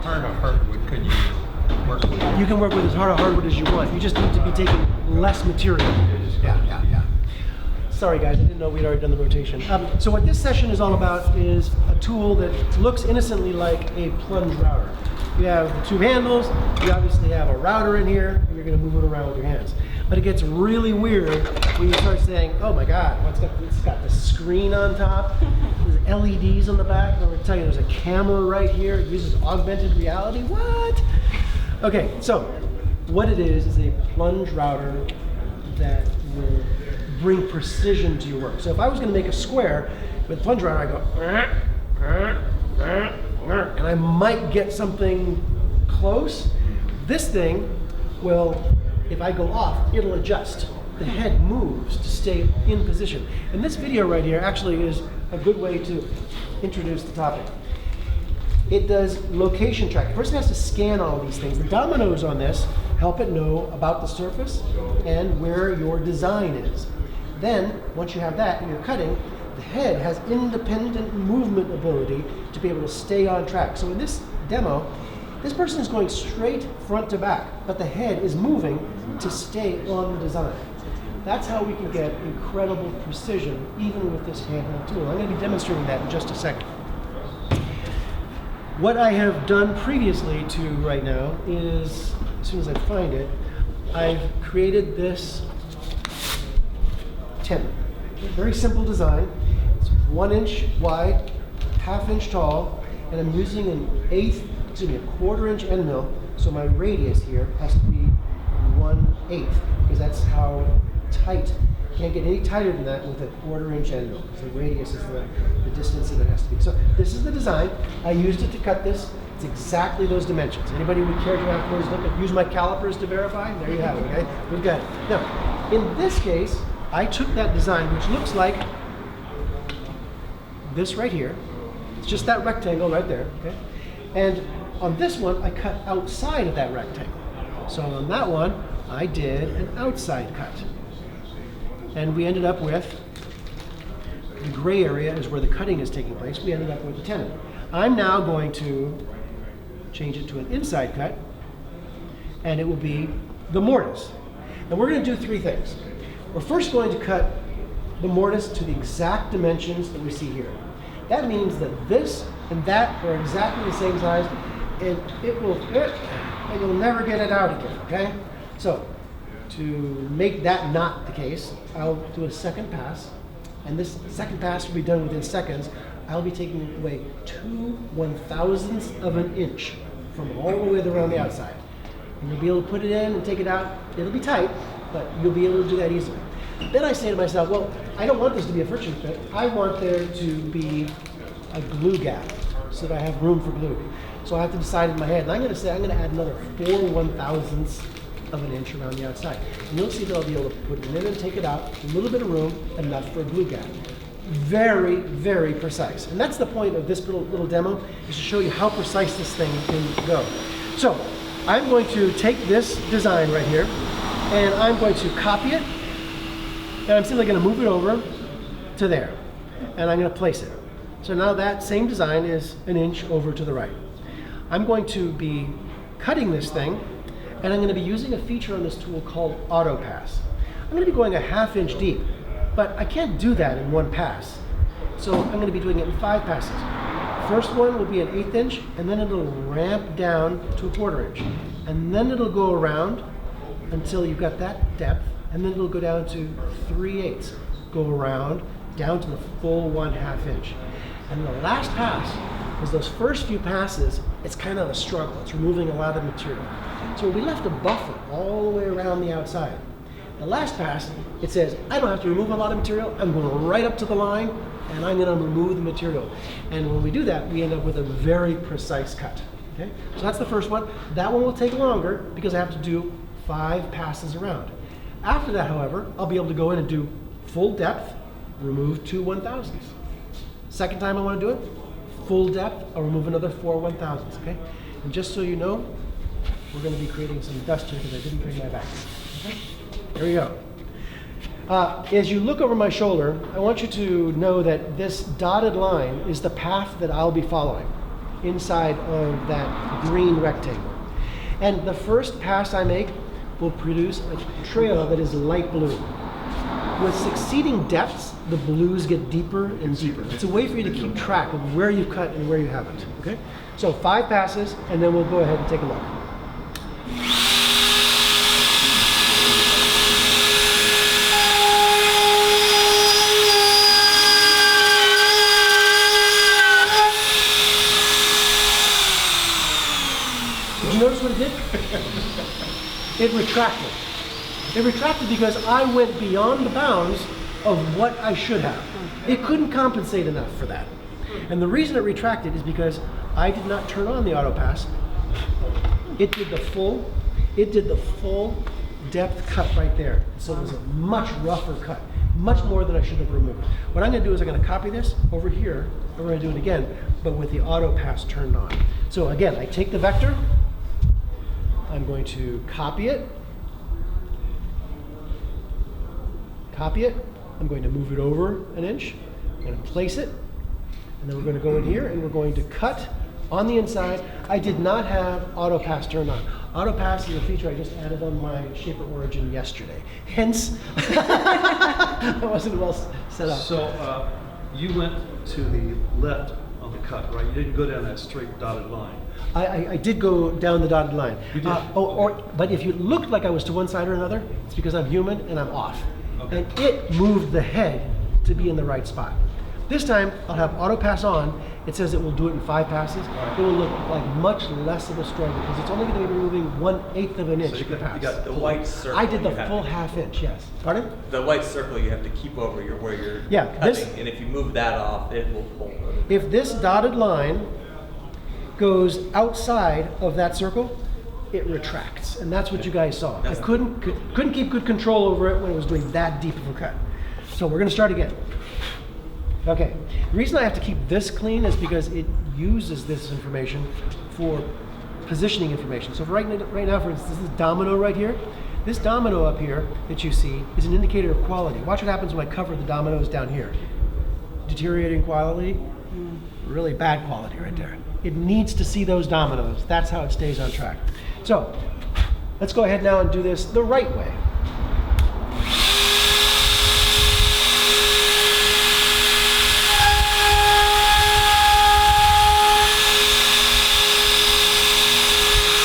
hard of hardwood could you work with? You can work with as hard a hardwood as you want. You just need to be taking less material. Yeah. Sorry guys, I didn't know we'd already done the rotation. So what this session is all about is a tool that looks innocently like a plunge router. You have the two handles, you obviously have a router in here, and you're going to move it around with your hands. But it gets really weird when you start saying, oh my God, it's got the screen on top, there's LEDs on the back, and I'm going to tell you there's a camera right here, it uses augmented reality, what? Okay, so what it is a plunge router that will bring precision to your work. So if I was going to make a square with a plunge router, I go, and I might get something close. This thing will, if I go off, it'll adjust. The head moves to stay in position. And this video right here actually is a good way to introduce the topic. It does location tracking. First it has to scan all these things. The dominoes on this help it know about the surface and where your design is. Then, once you have that and you're cutting, the head has independent movement ability to be able to stay on track. So in this demo, this person is going straight front to back, but the head is moving to stay on the design. That's how we can get incredible precision even with this handheld tool. I'm going to be demonstrating that in just a second. What I have done previously to right now is, as soon as I find it, I've created this tenon. Very simple design. It's 1 inch wide, 1/2 inch tall, and I'm using a quarter inch end mill, so my radius here has to be 1/8, because that's how tight. Can't get any tighter than that with a 1/4 inch end mill, because the radius is the distance that it has to be. So this is the design. I used it to cut this. It's exactly those dimensions. Anybody would care to afterwards use my calipers to verify? There you have it, okay? We've got it. Now, in this case, I took that design, which looks like this right here. It's just that rectangle right there, okay? And on this one, I cut outside of that rectangle. So on that one, I did an outside cut. And we ended up with, the gray area is where the cutting is taking place. We ended up with the tenon. I'm now going to change it to an inside cut, and it will be the mortise. And we're going to do 3 things. We're first going to cut the mortise to the exact dimensions that we see here. That means that this and that are exactly the same size, and it will fit, and you'll never get it out again, okay? So, to make that not the case, I'll do a second pass, and this second pass will be done within seconds. I'll be taking away 2/1000ths of an inch from all the way around the outside. And you'll be able to put it in and take it out. It'll be tight, but you'll be able to do that easily. Then I say to myself, well, I don't want this to be a friction fit. I want there to be a glue gap so that I have room for glue. So I have to decide in my head, and I'm going to say I'm going to add another 4/1000ths of an inch around the outside. And you'll see that I'll be able to put it in and take it out, a little bit of room, enough for a glue gap. Very, very precise. And that's the point of this little demo, is to show you how precise this thing can go. So I'm going to take this design right here, and I'm going to copy it, and I'm simply going to move it over to there, and I'm going to place it. So now that same design is an inch over to the right. I'm going to be cutting this thing, and I'm going to be using a feature on this tool called Auto Pass. I'm going to be going 1/2 inch deep, but I can't do that in 1 pass. So I'm going to be doing it in 5 passes. First one will be an 1/8 inch, and then it'll ramp down to a 1/4 inch. And then it'll go around until you've got that depth, and then it'll go down to 3/8. Go around, down to the full 1/2 inch. And the last pass, because those first few passes, it's kind of a struggle. It's removing a lot of material. So we left a buffer all the way around the outside. The last pass, it says, I don't have to remove a lot of material. I'm going right up to the line, and I'm going to remove the material. And when we do that, we end up with a very precise cut. Okay? So that's the first one. That one will take longer because I have to do 5 passes around. After that, however, I'll be able to go in and do full depth, remove 2/1000ths. Second time I want to do it, full depth, I'll remove another 4/1000ths, okay? And just so you know, we're going to be creating some dust here because I didn't bring my back. Okay? There we go. As you look over my shoulder, I want you to know that this dotted line is the path that I'll be following. inside of that green rectangle. And the first pass I make will produce a trail that is light blue. With succeeding depths, the blues get deeper and deeper. It's a way for you to keep track of where you cut and where you haven't, okay? So 5 passes, and then we'll go ahead and take a look. Did you notice what it did? It retracted. It retracted because I went beyond the bounds of what I should have. It couldn't compensate enough for that. And the reason it retracted is because I did not turn on the auto pass. It did the full depth cut right there. So it was a much rougher cut, much more than I should have removed. What I'm gonna do is I'm gonna copy this over here, and we're gonna do it again, but with the auto pass turned on. So again, I take the vector, I'm going to copy it, I'm going to move it over an inch, I'm going to place it, and then we're going to go in here and we're going to cut on the inside. I did not have auto pass turned on. Auto pass is a feature I just added on my ShaperOrigin yesterday. Hence, I wasn't well set up. So you went to the left on the cut, right? You didn't go down that straight dotted line. I did go down the dotted line. You did? But if it looked like I was to one side or another, it's because I'm human and I'm off. Okay. And it moved the head to be in the right spot. This time, I'll have auto pass on. It says it will do it in 5 passes. Right. It will look like much less of a struggle because it's only going to be removing 1/8 of an inch So per pass. You got the white circle. I did the you have full to- ½ inch, yes. Pardon? The white circle you have to keep over where you're Yeah, cutting, this- and if you move that off, it will pull. If this dotted line goes outside of that circle, it retracts, and that's what you guys saw. I couldn't keep good control over it when it was doing that deep of a cut. So we're going to start again. Okay. The reason I have to keep this clean is because it uses this information for positioning information. So for right now, for instance, this domino right here. This domino up here that you see is an indicator of quality. Watch what happens when I cover the dominoes down here. Deteriorating quality, really bad quality right there. It needs to see those dominoes. That's how it stays on track. So let's go ahead now and do this the right way.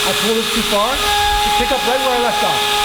I pull this too far to pick up right where I left off.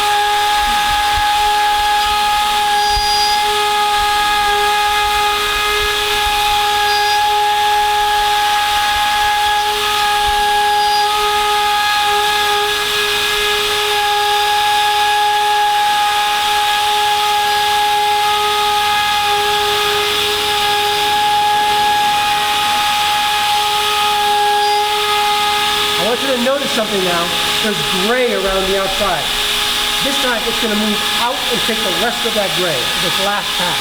I want you to notice something now. There's gray around the outside. This time it's going to move out and take the rest of that gray, this last pass.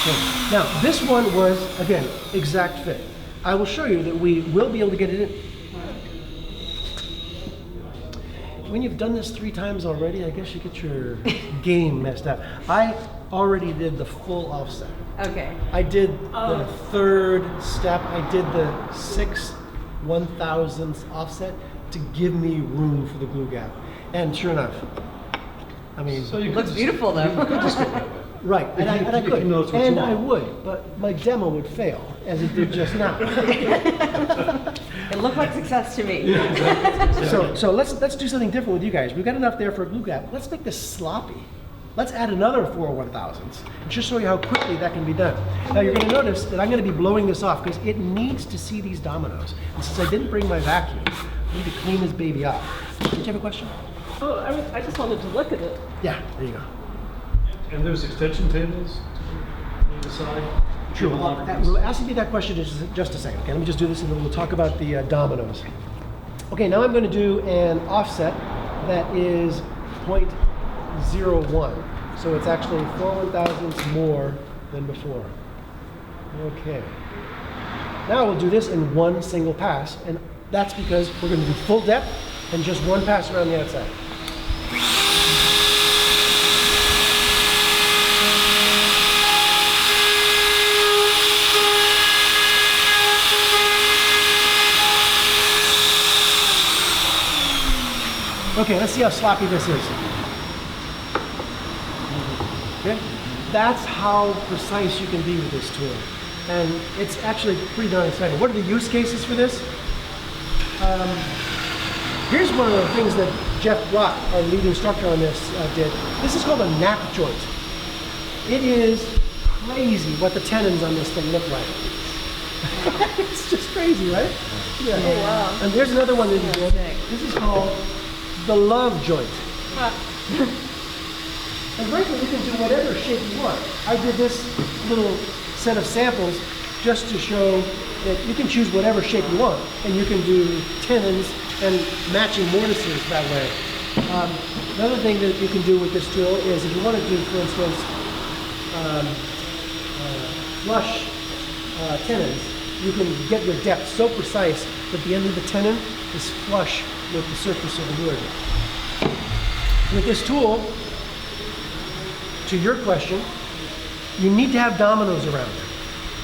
Okay. Now, this one was, again, exact fit. I will show you that we will be able to get it in. When you've done this 3 times already, I guess you get your game messed up. I already did the full offset. Okay. I did the 3rd step. I did the 6 1/1000ths offset to give me room for the glue gap. And sure enough, I mean, So you Looks could beautiful, though. You could just go that way. right, and I if you could, know it's what you and want. I would, but my demo would fail, as it did just now. It looked like success to me. So let's do something different with you guys. We've got enough there for a glue gap. Let's make this sloppy. Let's add another 4 1/1000ths and just show you how quickly that can be done. Now you're going to notice that I'm going to be blowing this off because it needs to see these dominoes. And since I didn't bring my vacuum, I need to clean this baby off. Did you have a question? Oh, I just wanted to look at it. Yeah, there you go. And there's extension tables on the side. Sure. Give a lot of We'll ask you that question in just a second. Okay, let me just do this and then we'll talk about the dominoes. Okay, now I'm going to do an offset that is 0.01. So it's actually 4 1/1000ths more than before. Okay. Now we'll do this in one single pass, and That's because we're going to do full depth and just one pass around the outside. Okay, let's see how sloppy this is. Okay, that's how precise you can be with this tool. And it's actually pretty darn exciting. What are the use cases for this? Here's one of the things that Jeff Rock, our lead instructor on this, did. This is called a nap joint. It is crazy what the tenons on this thing look like. It's just crazy, right? Yeah. Oh, wow. And there's another one that he did. This is called the love joint. And frankly, you can do whatever shape you want. I did this little set of samples just to show that you can choose whatever shape you want, and you can do tenons and matching mortises that way. Another thing that you can do with this tool is if you want to do, for instance, flush tenons, you can get your depth so precise that the end of the tenon is flush with the surface of the wood. With this tool, to your question, you need to have dominoes around.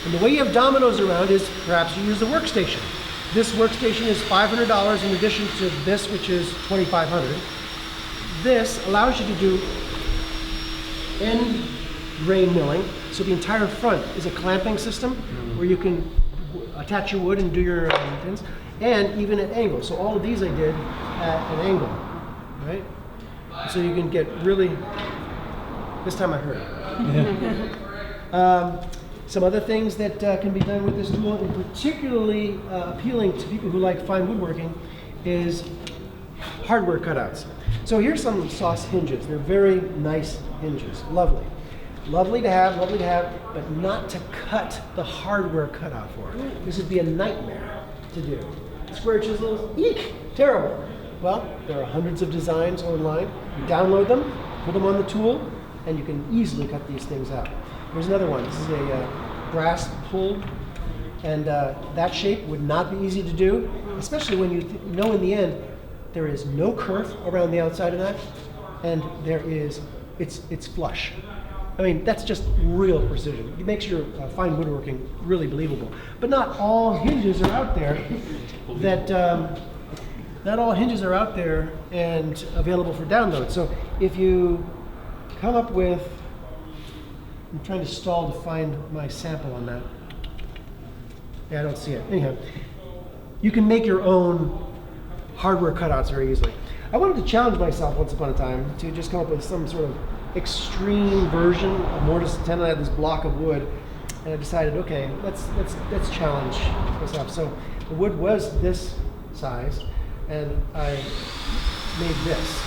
And the way you have dominoes around is perhaps you use the workstation. This workstation is $500 in addition to this, which is $2,500. This allows you to do end grain milling, so the entire front is a clamping system where you can attach your wood and do your things, and even at angle. So all of these I did at an angle, right? So you can get really, this time I heard it. Some other things that can be done with this tool, and particularly appealing to people who like fine woodworking, is hardware cutouts. So here's some sauce hinges. They're very nice hinges, lovely. Lovely to have, but not to cut the hardware cutout for. This would be a nightmare to do. Square chisels, eek, terrible. Well, there are hundreds of designs online. You download them, put them on the tool, and you can easily cut these things out. Here's another one. This is a brass pull, and that shape would not be easy to do, especially when you know in the end there is no kerf around the outside of that, and there is, it's flush. I mean, that's just real precision. It makes your fine woodworking really believable. But not all hinges are out there not all hinges are out there and available for download. So if you come up with, I'm trying to stall to find my sample on that. Yeah, I don't see it. Anyhow, you can make your own hardware cutouts very easily. I wanted to challenge myself once upon a time to just come up with some sort of extreme version of mortise and tenon. I had this block of wood, and I decided, okay, let's challenge myself. So the wood was this size, and I made this.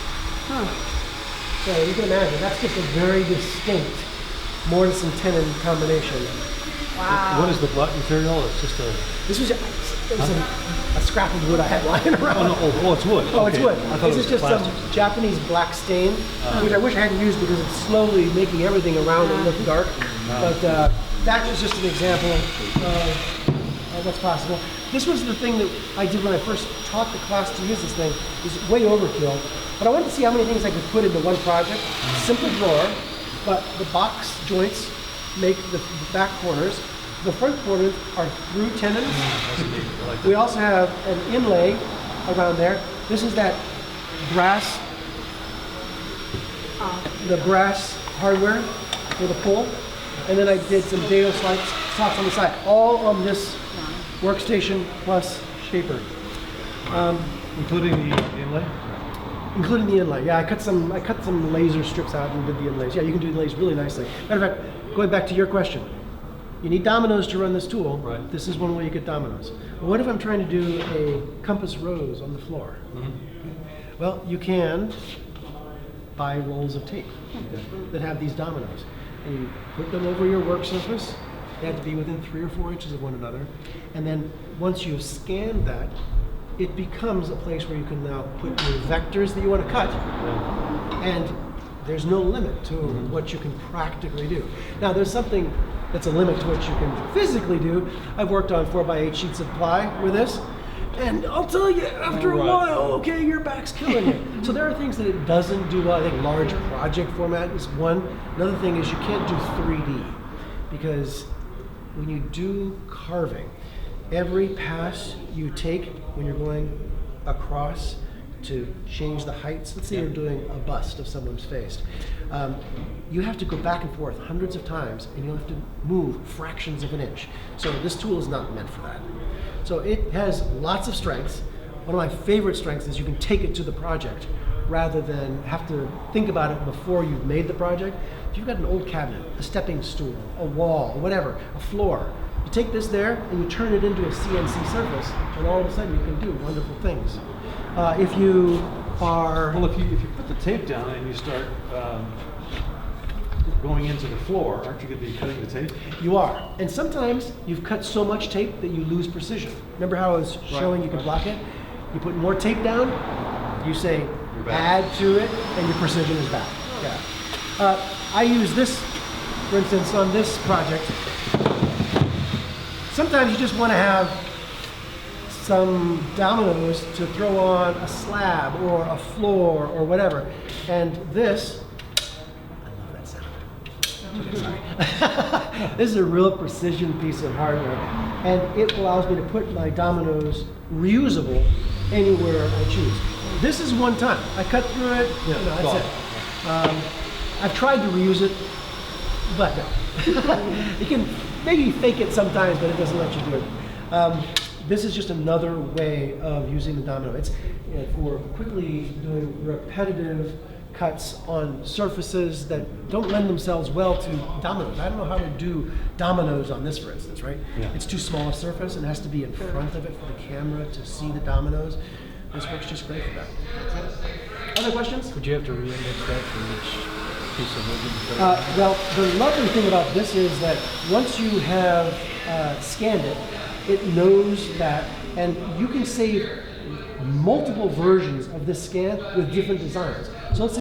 So you can imagine that's just a very distinct mortise and tenon combination. Wow. What is the black material? It's just a... This was a scrap of wood I had lying around. Oh, it's wood. Oh, it's Okay. wood. I thought This is it was just some plastic. Japanese black stain, which I wish I hadn't used because it's slowly making everything around it look dark. But that was just an example of what's possible. This was the thing that I did when I first taught the class to use this thing. It was way overkill. But I wanted to see how many things I could put into one project. Simple drawer, but the box joints make the back corners. The front corners are through tenons. We also have an inlay around there. This is that brass, the brass hardware for the pull. And then I did some dado slots on the side, all on this workstation plus shaper. Including the inlay? Including the inlay. Yeah, I cut some laser strips out and did the inlays. Yeah, you can do inlays really nicely. Matter of fact, going back to your question, you need dominoes to run this tool. Right. This is one way you get dominoes. What if I'm trying to do a compass rose on the floor? Well, you can buy rolls of tape that have these dominoes. And you put them over your work surface. They have to be within 3 or 4 inches of one another. And then once you've scanned that, it becomes a place where you can now put your vectors that you want to cut. And there's no limit to what you can practically do. Now, there's something that's a limit to what you can physically do. I've worked on 4x8 sheets of ply with this, And I'll tell you, after a Right. while, okay, your back's killing you. So there are things that it doesn't do well. I think large project format is one. Another thing is you can't do 3D because when you do carving, every pass you take when you're going across to change the heights, let's say you're doing a bust of someone's face, you have to go back and forth hundreds of times and you'll have to move fractions of an inch. So this tool is not meant for that. So it has lots of strengths. One of my favorite strengths is you can take it to the project rather than have to think about it before you've made the project. If you've got an old cabinet, a stepping stool, a wall, whatever, a floor, you take this there and you turn it into a CNC surface, and all of a sudden you can do wonderful things. If you are... Well, if you put the tape down and you start going into the floor, aren't you going to be cutting the tape? You are. And sometimes you've cut so much tape that you lose precision. Remember how I was showing you could block it? You put more tape down, you say add to it, and your precision is back. Yeah. I use this, for instance, on this project. Sometimes you just want to have some dominoes to throw on a slab or a floor or whatever. And this, I love that sound. Okay, sorry. This is a real precision piece of hardware, and it allows me to put my dominoes reusable anywhere I choose. This is one time. I cut through it, that's it. I've tried to reuse it, but no. You can maybe fake it sometimes, but it doesn't let you do it. This is just another way of using the domino. It's for quickly doing repetitive cuts on surfaces that don't lend themselves well to dominoes. I don't know how to do dominoes on this, for instance, right? Yeah. It's too small a surface and has to be in front of it for the camera to see the dominoes. This works just great for that. Other questions? Would you have to re-index that for each piece of movement? Well, the lovely thing about this is that once you have scanned it, it knows that, and you can save multiple versions of this scan with different designs. So let's say